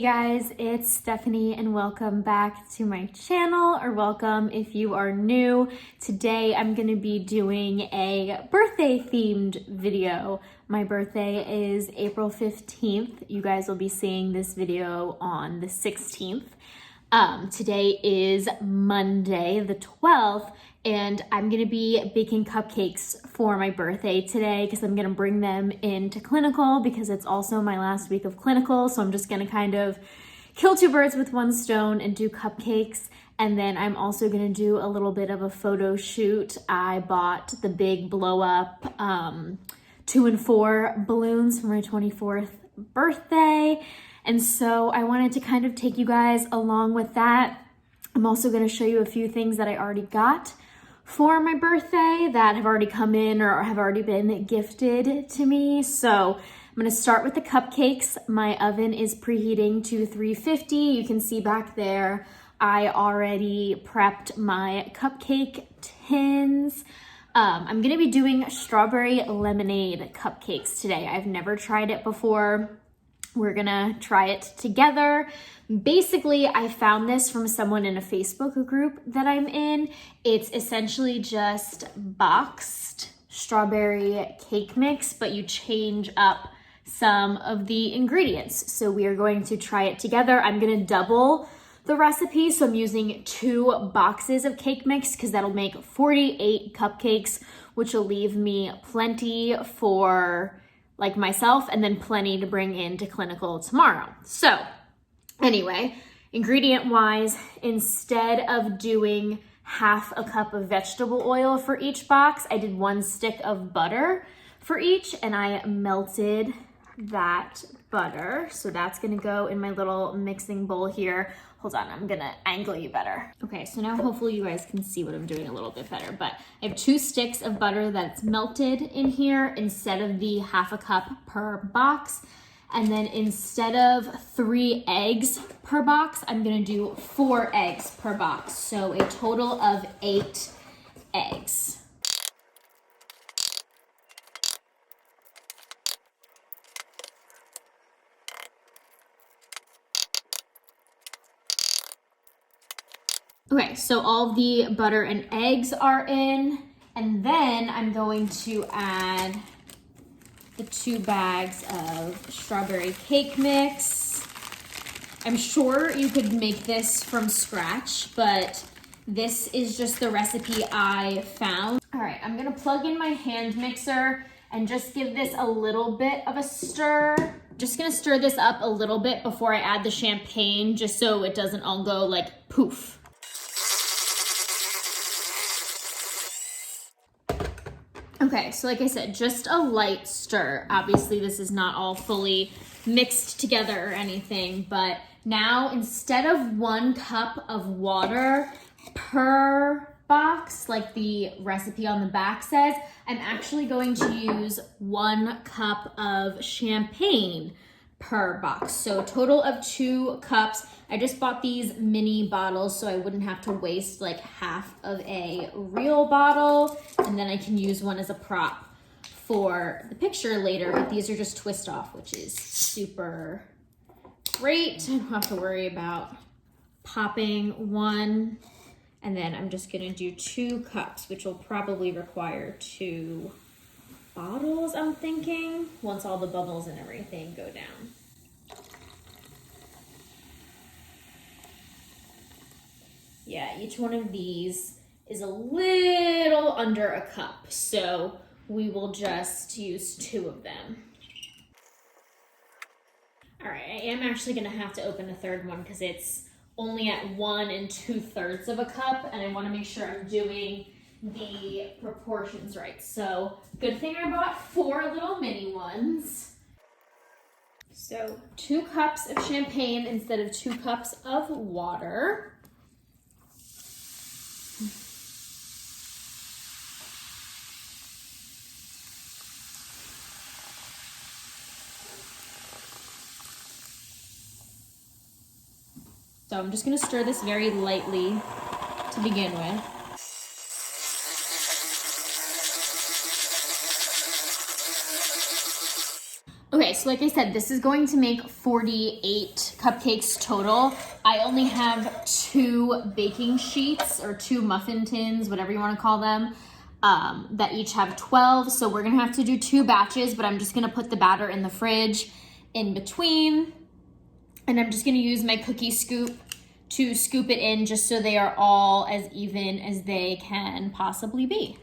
guys, it's Stephanie and welcome back to my channel, or welcome if you are new. Today I'm going to be doing a birthday themed video. My birthday is April 15th. You guys will be seeing this video on the 16th. Today is Monday the 12th, and I'm gonna be baking cupcakes for my birthday today because I'm gonna bring them into clinical because it's also my last week of clinical. So I'm just gonna kind of kill two birds with one stone and do cupcakes. And then I'm also gonna do a little bit of a photo shoot. I bought the big blow up 2 and 4 balloons for my 24th birthday. And so I wanted to kind of take you guys along with that. I'm also gonna show you a few things that I already got for my birthday that have already come in or have already been gifted to me. So I'm gonna start with the cupcakes. My oven is preheating to 350. You can see back there, I already prepped my cupcake tins. I'm gonna be doing strawberry lemonade cupcakes today. I've never tried it before. We're gonna try it together. Basically, I found this from someone in a Facebook group that I'm in. It's essentially just boxed strawberry cake mix, but you change up some of the ingredients. So we are going to try it together. I'm gonna double the recipe. So I'm using 2 boxes of cake mix because that'll make 48 cupcakes, which will leave me plenty for like myself and then plenty to bring into clinical tomorrow. So anyway, ingredient wise, instead of doing half a cup of vegetable oil for each box, I did 1 stick of butter for each, and I melted that butter. So that's gonna go in my little mixing bowl here. Hold on, I'm gonna angle you better. Okay, so now hopefully you guys can see what I'm doing a little bit better, but I have 2 sticks of butter that's melted in here instead of the half a cup per box. And then instead of 3 eggs per box, I'm gonna do 4 eggs per box. So a total of 8 eggs. Okay, so all the butter and eggs are in, and then I'm going to add the 2 bags of strawberry cake mix. I'm sure you could make this from scratch, but this is just the recipe I found. All right, I'm gonna plug in my hand mixer and just give this a little bit of a stir. Just gonna stir this up a little bit before I add the champagne, just so it doesn't all go like poof. Okay, so like I said, just a light stir. Obviously, this is not all fully mixed together or anything, but now instead of 1 cup of water per box, like the recipe on the back says, I'm actually going to use 1 cup of champagne per box. So a total of 2 cups. I just bought these mini bottles so I wouldn't have to waste like half of a real bottle, and then I can use one as a prop for the picture later, but these are just twist off, which is super great. I don't have to worry about popping one. And then I'm just gonna do 2 cups, which will probably require 2 bottles, I'm thinking, once all the bubbles and everything go down. Yeah, each one of these is a little under a cup, so we will just use 2 of them. All right, I am actually gonna have to open a 3rd one because it's only at 1 2/3 of a cup, and I wanna make sure I'm doing the proportions right. So good thing I bought 4 little mini ones. So 2 cups of champagne instead of 2 cups of water. So I'm just gonna stir this very lightly to begin with. Okay, so like I said, this is going to make 48 cupcakes total. I only have 2 baking sheets or 2 muffin tins, whatever you want to call them, that each have 12. So we're gonna have to do 2 batches, but I'm just gonna put the batter in the fridge in between. And I'm just gonna use my cookie scoop to scoop it in just so they are all as even as they can possibly be.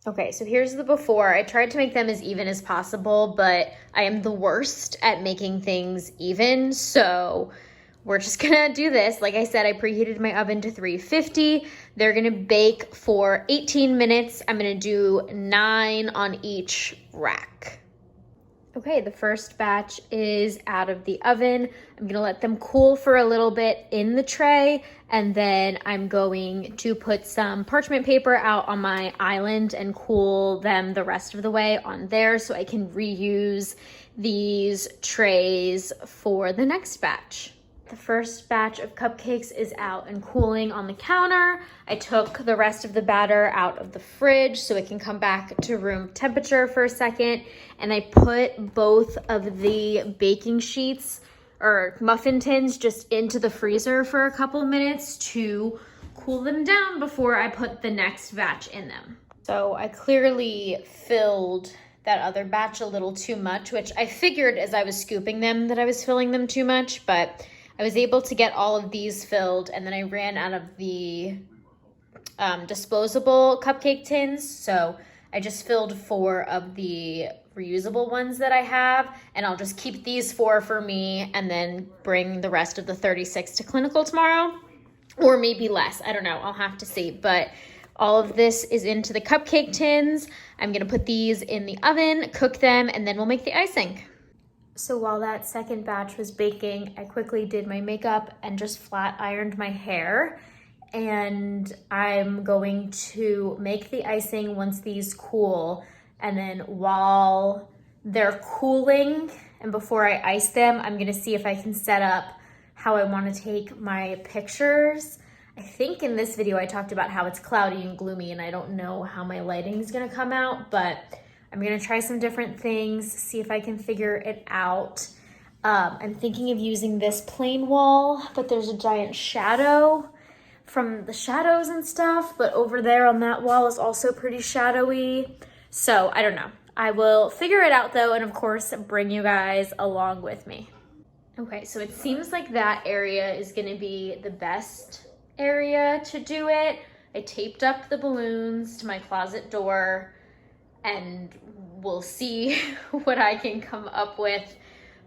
Okay, so here's the before. I tried to make them as even as possible, but I am the worst at making things even, so we're just gonna do this. Like I said, I preheated my oven to 350. They're gonna bake for 18 minutes. I'm gonna do 9 on each rack. Okay, the first batch is out of the oven. I'm gonna let them cool for a little bit in the tray, and then I'm going to put some parchment paper out on my island and cool them the rest of the way on there so I can reuse these trays for the next batch. The first batch of cupcakes is out and cooling on the counter. I took the rest of the batter out of the fridge so it can come back to room temperature for a second. And I put both of the baking sheets or muffin tins just into the freezer for a couple minutes to cool them down before I put the next batch in them. So I clearly filled that other batch a little too much, which I figured as I was scooping them that I was filling them too much, but I was able to get all of these filled, and then I ran out of the disposable cupcake tins, so I just filled 4 of the reusable ones that I have, and I'll just keep these 4 for me and then bring the rest of the 36 to clinical tomorrow, or maybe less. I don't know. I'll have to see, but all of this is into the cupcake tins. I'm gonna put these in the oven, cook them, and then we'll make the icing. So while that second batch was baking, I quickly did my makeup and just flat ironed my hair. And I'm going to make the icing once these cool. And then while they're cooling and before I ice them, I'm gonna see if I can set up how I wanna take my pictures. I think in this video I talked about how it's cloudy and gloomy and I don't know how my lighting is gonna come out, but I'm gonna try some different things, see if I can figure it out. I'm thinking of using this plain wall, but there's a giant shadow from the shadows and stuff, but over there on that wall is also pretty shadowy. So I don't know. I will figure it out though, and of course, bring you guys along with me. Okay, so it seems like that area is gonna be the best area to do it. I taped up the balloons to my closet door, and we'll see what I can come up with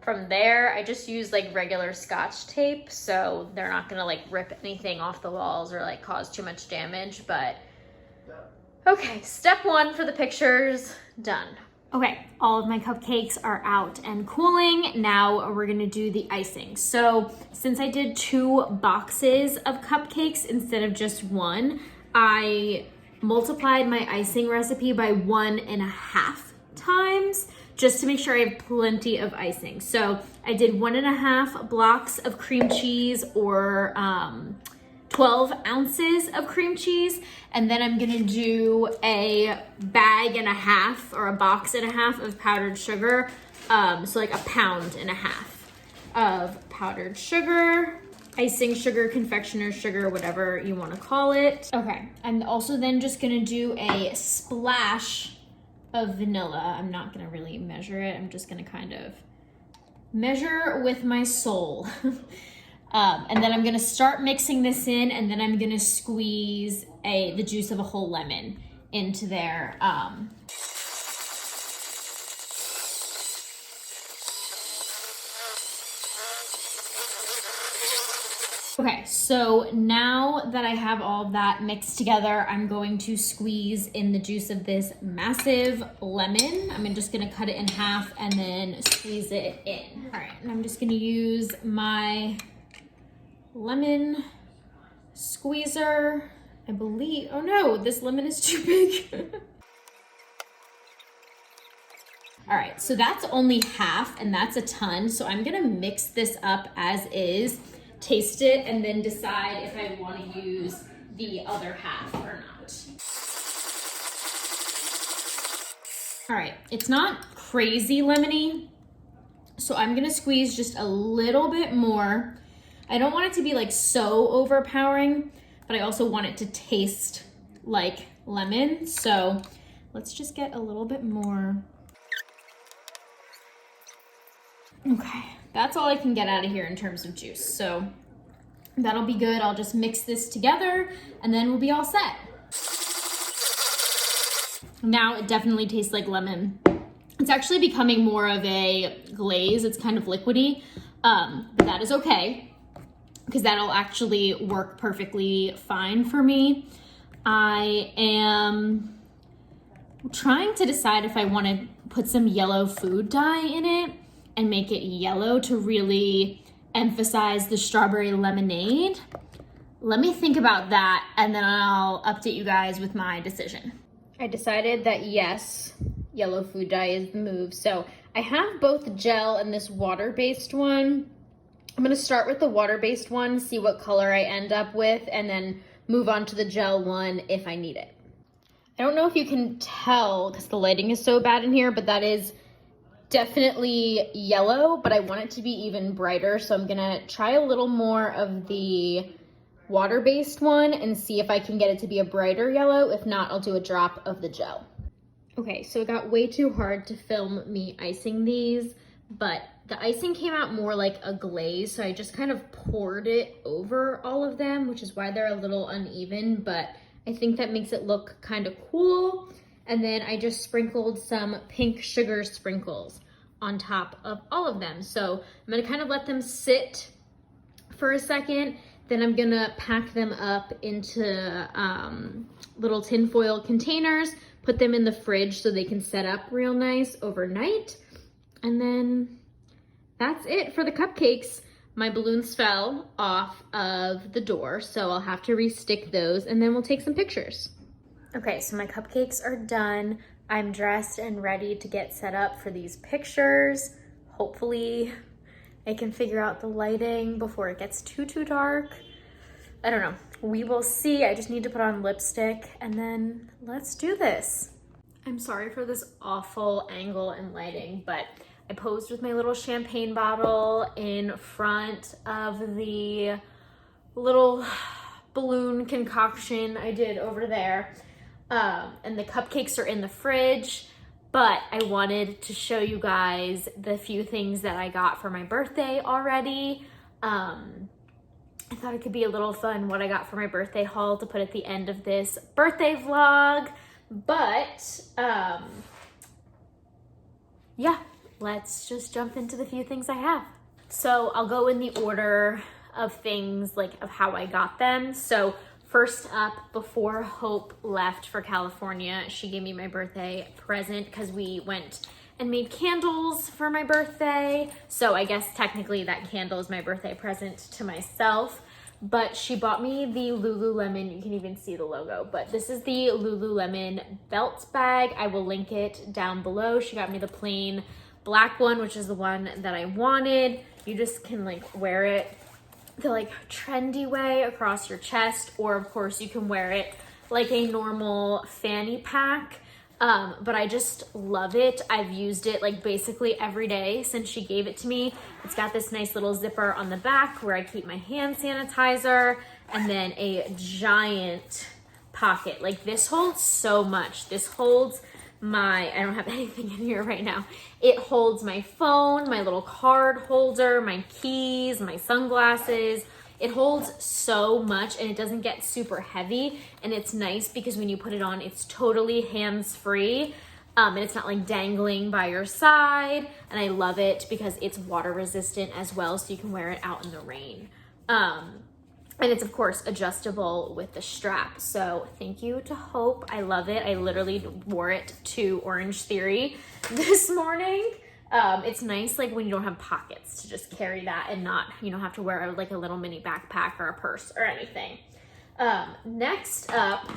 from there. I just use like regular Scotch tape, so they're not gonna like rip anything off the walls or like cause too much damage, but okay, step 1 for the pictures, done. Okay, all of my cupcakes are out and cooling. Now we're gonna do the icing. So since I did 2 boxes of cupcakes instead of just 1, I multiplied my icing recipe by 1.5 times just to make sure I have plenty of icing. So I did 1.5 blocks of cream cheese or 12 ounces of cream cheese. And then I'm gonna do a bag and a half or a box and a half of powdered sugar. So like 1.5 pounds of powdered sugar. Icing sugar, confectioner's sugar, whatever you want to call it. Okay, I'm also then just gonna do a splash of vanilla. I'm not gonna really measure it. I'm just gonna kind of measure with my soul. And then I'm gonna start mixing this in, and then I'm gonna squeeze the juice of a whole lemon into there. Okay, so now that I have all of that mixed together, I'm going to squeeze in the juice of this massive lemon. I'm just gonna cut it in half and then squeeze it in. All right, and I'm just gonna use my lemon squeezer. I believe, oh no, this lemon is too big. All right, so that's only half, and that's a ton. So I'm gonna mix this up as is, taste it, and then decide if I wanna use the other half or not. All right, it's not crazy lemony, so I'm gonna squeeze just a little bit more. I don't want it to be like so overpowering, but I also want it to taste like lemon. So let's just get a little bit more. Okay, that's all I can get out of here in terms of juice. So that'll be good. I'll just mix this together and then we'll be all set. Now it definitely tastes like lemon. It's actually becoming more of a glaze. It's kind of liquidy, but that is okay because that'll actually work perfectly fine for me. I am trying to decide if I want to put some yellow food dye in it and make it yellow to really emphasize the strawberry lemonade. Let me think about that and then I'll update you guys with my decision. I decided that yes, yellow food dye is the move. So I have both gel and this water-based one. I'm gonna start with the water-based one, see what color I end up with, and then move on to the gel one if I need it. I don't know if you can tell because the lighting is so bad in here, but that is definitely yellow, but I want it to be even brighter. So I'm gonna try a little more of the water-based one and see if I can get it to be a brighter yellow. If not, I'll do a drop of the gel. Okay, so it got way too hard to film me icing these, but the icing came out more like a glaze, so I just kind of poured it over all of them, which is why they're a little uneven, but I think that makes it look kind of cool. And then I just sprinkled some pink sugar sprinkles on top of all of them. So I'm gonna kind of let them sit for a second, then I'm gonna pack them up into little tinfoil containers, put them in the fridge so they can set up real nice overnight. And then that's it for the cupcakes. My balloons fell off of the door, so I'll have to restick those and then we'll take some pictures. Okay, so my cupcakes are done. I'm dressed and ready to get set up for these pictures. Hopefully I can figure out the lighting before it gets too dark. I don't know, we will see. I just need to put on lipstick and then let's do this. I'm sorry for this awful angle and lighting, but I posed with my little champagne bottle in front of the little balloon concoction I did over there. And the cupcakes are in the fridge, but I wanted to show you guys the few things that I got for my birthday already. I thought it could be a little fun what I got for my birthday haul to put at the end of this birthday vlog, but yeah, let's just jump into the few things I have. So I'll go in the order of things, like of how I got them. So first up, before Hope left for California, she gave me my birthday present because we went and made candles for my birthday. So I guess technically that candle is my birthday present to myself, but she bought me the Lululemon, you can even see the logo, but this is the Lululemon Belt Bag. I will link it down below. She got me the plain black one, which is the one that I wanted. You just can like wear it the like trendy way across your chest, or of course you can wear it like a normal fanny pack. But I just love it. I've used it like basically every day since she gave it to me. It's got this nice little zipper on the back where I keep my hand sanitizer, and then a giant pocket. Like this holds so much. This holds I don't have anything in here right now. It holds my phone, my little card holder, my keys, my sunglasses. It holds so much and it doesn't get super heavy. And it's nice because when you put it on, it's totally hands-free. And it's not like dangling by your side. And I love it because it's water resistant as well, so you can wear it out in the rain. And it's of course adjustable with the strap. So thank you to Hope. I love it. I literally wore it to Orange Theory this morning. It's nice like when you don't have pockets to just carry that and not, have to wear like a little mini backpack or a purse or anything. Next up,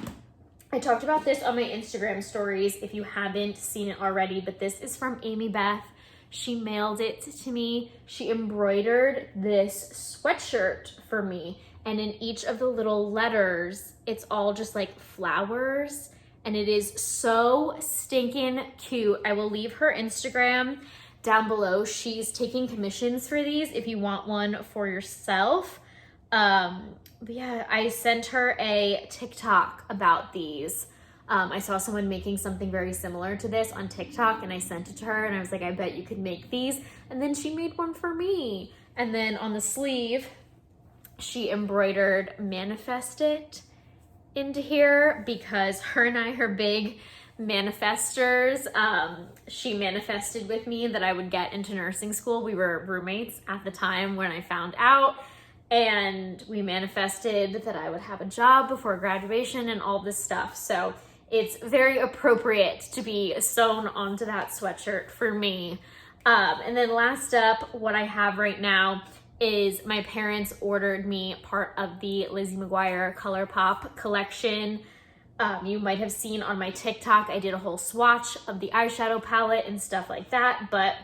I talked about this on my Instagram stories if you haven't seen it already, but this is from Amy Beth. She mailed it to me. She embroidered this sweatshirt for me. And in each of the little letters, it's all just like flowers. And it is so stinking cute. I will leave her Instagram down below. She's taking commissions for these if you want one for yourself. But yeah, I sent her a TikTok about these. I saw someone making something very similar to this on TikTok and I sent it to her and I was like, I bet you could make these. And then she made one for me. And then on the sleeve, she embroidered manifest it into here because her and I are big manifestors. She manifested with me that I would get into nursing school. We were roommates at the time when I found out, and we manifested that I would have a job before graduation and all this stuff. So it's very appropriate to be sewn onto that sweatshirt for me. And then last up, what I have right now is my parents ordered me part of the Lizzie McGuire ColourPop collection. You might have seen on my TikTok, I did a whole swatch of the eyeshadow palette and stuff like that, but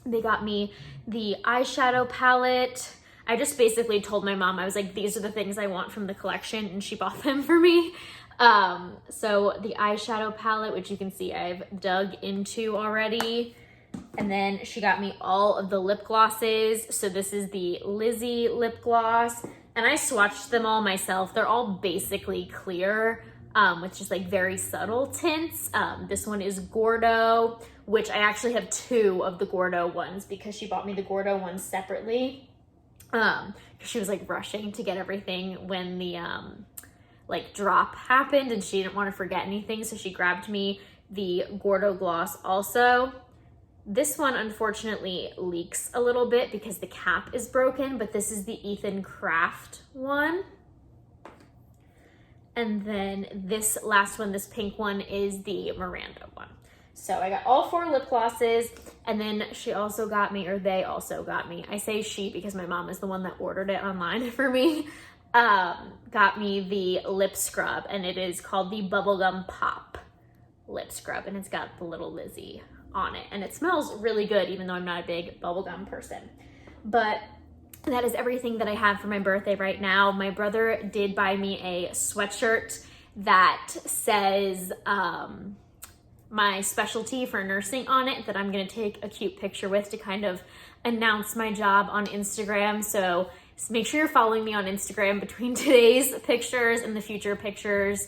they got me the eyeshadow palette. I just basically told my mom, I was like, these are the things I want from the collection, and she bought them for me. So the eyeshadow palette, which you can see I've dug into already. And then she got me all of the lip glosses. So this is the Lizzy Lip Gloss. And I swatched them all myself. They're all basically clear, with just like very subtle tints. This one is Gordo, which I actually have two of the Gordo ones because she bought me the Gordo ones separately. She was like rushing to get everything when the like drop happened and she didn't want to forget anything. So she grabbed me the Gordo gloss also. This one unfortunately leaks a little bit because the cap is broken, but this is the Ethan Craft one. And then this last one, this pink one, is the Miranda one. So I got all 4 lip glosses, and then she also got me, or they also got me, I say she because my mom is the one that ordered it online for me, got me the lip scrub, and it is called the Bubblegum Pop lip scrub, and it's got the little Lizzie on it, and it smells really good even though I'm not a big bubblegum person. But that is everything that I have for my birthday right now. My brother did buy me a sweatshirt that says my specialty for nursing on it that I'm gonna take a cute picture with to kind of announce my job on Instagram. So make sure you're following me on Instagram between today's pictures and the future pictures,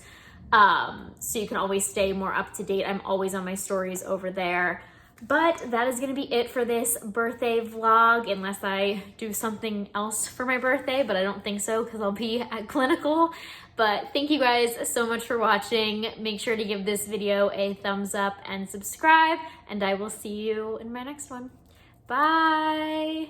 so you can always stay more up to date. I'm always on my stories over there. But that is gonna be it for this birthday vlog, unless I do something else for my birthday, but I don't think so because I'll be at clinical. But thank you guys so much for watching. Make sure to give this video a thumbs up and subscribe, and I will see you in my next one. Bye.